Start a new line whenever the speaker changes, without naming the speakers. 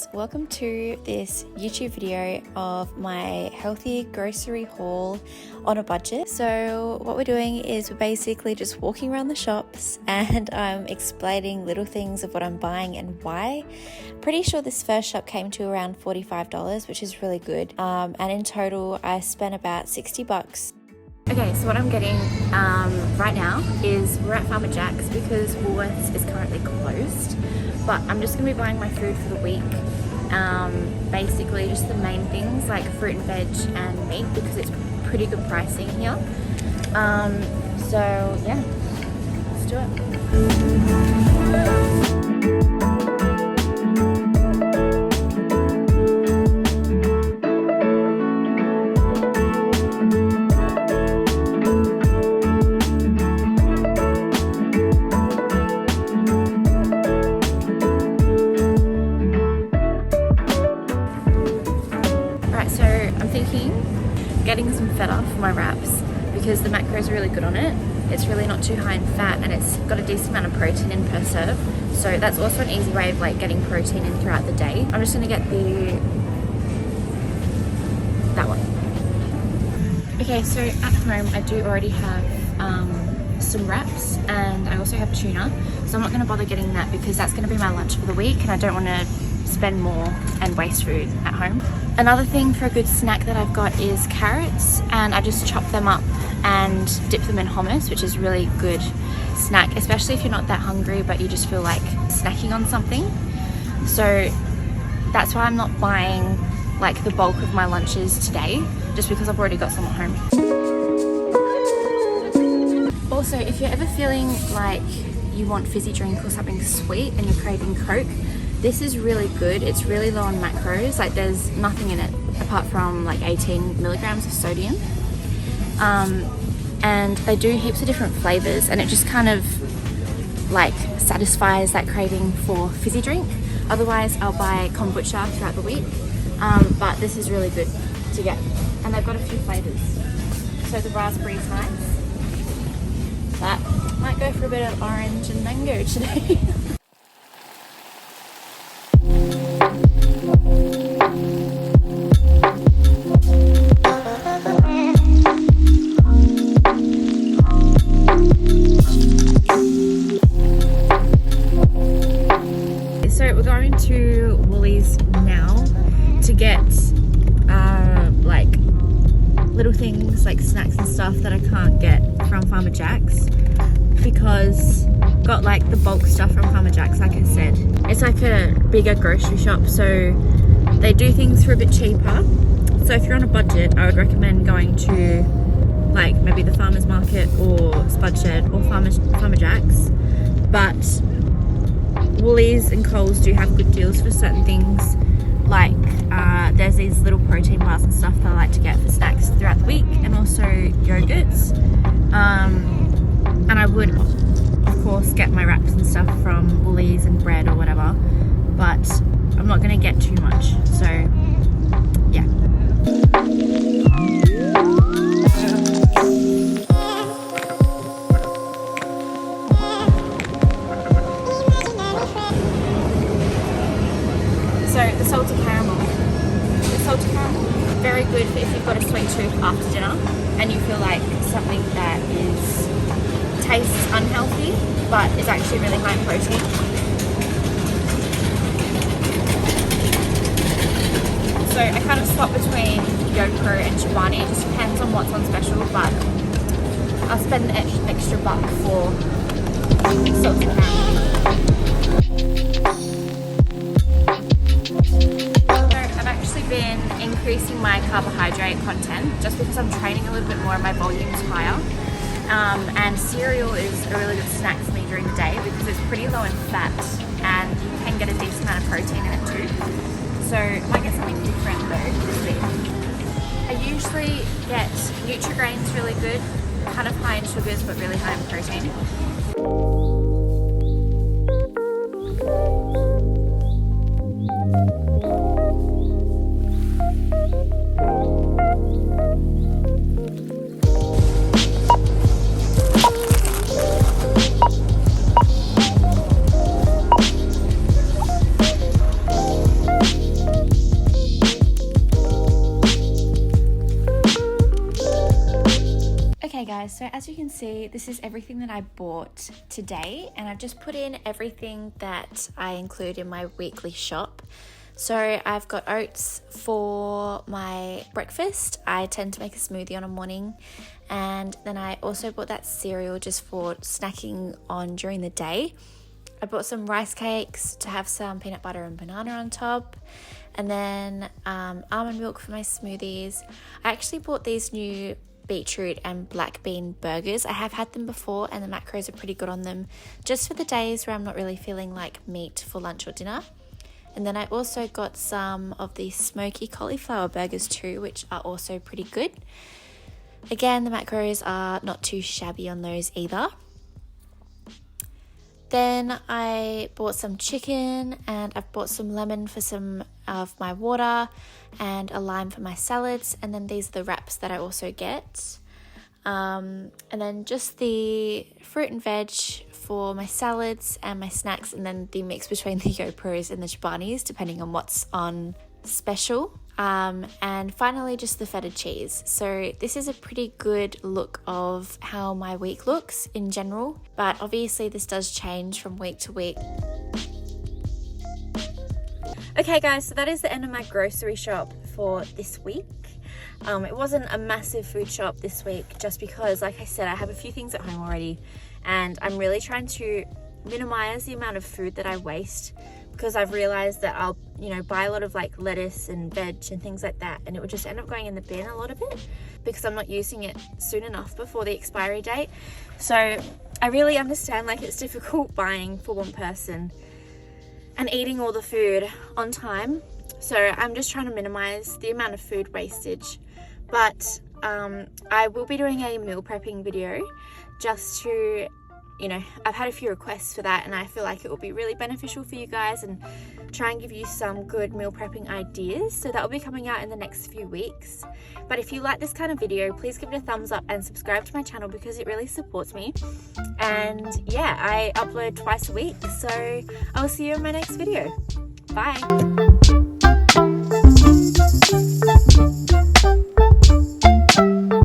guys, welcome to this YouTube video of my healthy grocery haul on a budget. So what we're doing is we're basically just walking around the shops and I'm explaining little things of what I'm buying and why. Pretty sure this first shop came to around $45, which is really good. And in total, I spent about $60. Okay, so what I'm getting right now is we're at Farmer Jack's because Woolworths is currently closed. But I'm just going to be buying my food for the week. Basically just the main things like fruit and veg and meat because it's pretty good pricing here. So yeah, let's do it. Getting some feta for my wraps because the macros are really good on it. It's really not too high in fat and it's got a decent amount of protein in per serve. So that's also an easy way of like getting protein in throughout the day. I'm just gonna get that one. Okay, so at home I do already have some wraps and I also have tuna. So I'm not gonna bother getting that because that's gonna be my lunch for the week and I don't wanna spend more and waste food at home. Another thing for a good snack that I've got is carrots, and I just chop them up and dip them in hummus, which is really good snack, especially if you're not that hungry but you just feel like snacking on something. So that's why I'm not buying like the bulk of my lunches today, just because I've already got some at home. Also, if you're ever feeling like you want fizzy drink or something sweet and you're craving Coke, this is really good. It's really low on macros. Like there's nothing in it apart from like 18 milligrams of sodium. And they do heaps of different flavors and it just kind of like satisfies that craving for fizzy drink. Otherwise I'll buy kombucha throughout the week. But this is really good to get. And they've got a few flavors. So the raspberry's nice. But might go for a bit of orange and mango today. So we're going to Woolies now to get like little things like snacks and stuff that I can't get from Farmer Jack's because got like the bulk stuff from Farmer Jack's, like I said. It's like a bigger grocery shop, so they do things for a bit cheaper. So if you're on a budget, I would recommend going to like maybe the farmer's market or Spudshed or Farmer Jack's. But Woolies and Coles do have good deals for certain things, like there's these little protein bars and stuff that I like to get for snacks throughout the week, and also yogurts. And I would of course get my wraps and stuff from Woolies and bread or whatever, but I'm not going to get too much, so yeah. So the salted caramel, very good if you've got a sweet tooth after dinner and you feel like something that tastes unhealthy but is actually really high in protein. So I kind of swap between Yoko and Chobani. It just depends on what's on special, but I'll spend an extra buck for salted caramel. Been increasing my carbohydrate content just because I'm training a little bit more and my volume's higher. And cereal is a really good snack for me during the day because it's pretty low in fat and you can get a decent amount of protein in it too. So I might get something different though this week. I usually get Nutri-Grains, really good, kind of high in sugars but really high in protein. Okay guys, so as you can see, this is everything that I bought today, and I've just put in everything that I include in my weekly shop. So I've got oats for my breakfast. I tend to make a smoothie on a morning, and then I also bought that cereal just for snacking on during the day. I bought some rice cakes to have some peanut butter and banana on top, and then almond milk for my smoothies. I actually bought these new beetroot and black bean burgers. I have had them before and the macros are pretty good on them, just for the days where I'm not really feeling like meat for lunch or dinner. And then I also got some of the smoky cauliflower burgers too, which are also pretty good. Again, the macros are not too shabby on those either. Then I bought some chicken, and I've bought some lemon for some of my water and a lime for my salads. And then these are the wraps that I also get. And then just the fruit and veg for my salads and my snacks, and then the mix between the YoPros and the Chobanis, depending on what's on special. And finally just the feta cheese. So this is a pretty good look of how my week looks in general, but obviously this does change from week to week. Okay guys, so that is the end of my grocery shop for this week. It wasn't a massive food shop this week, just because, like I said, I have a few things at home already, and I'm really trying to minimize the amount of food that I waste, because I've realized that I'll, buy a lot of like lettuce and veg and things like that, and it would just end up going in the bin, a lot of it, because I'm not using it soon enough before the expiry date. So I really understand, like, it's difficult buying for one person and eating all the food on time. So I'm just trying to minimize the amount of food wastage. But I will be doing a meal prepping video just to, I've had a few requests for that, and I feel like it will be really beneficial for you guys and try and give you some good meal prepping ideas. So that will be coming out in the next few weeks. But if you like this kind of video, please give it a thumbs up and subscribe to my channel, because it really supports me. And yeah, I upload twice a week, so I will see you in my next video. Bye.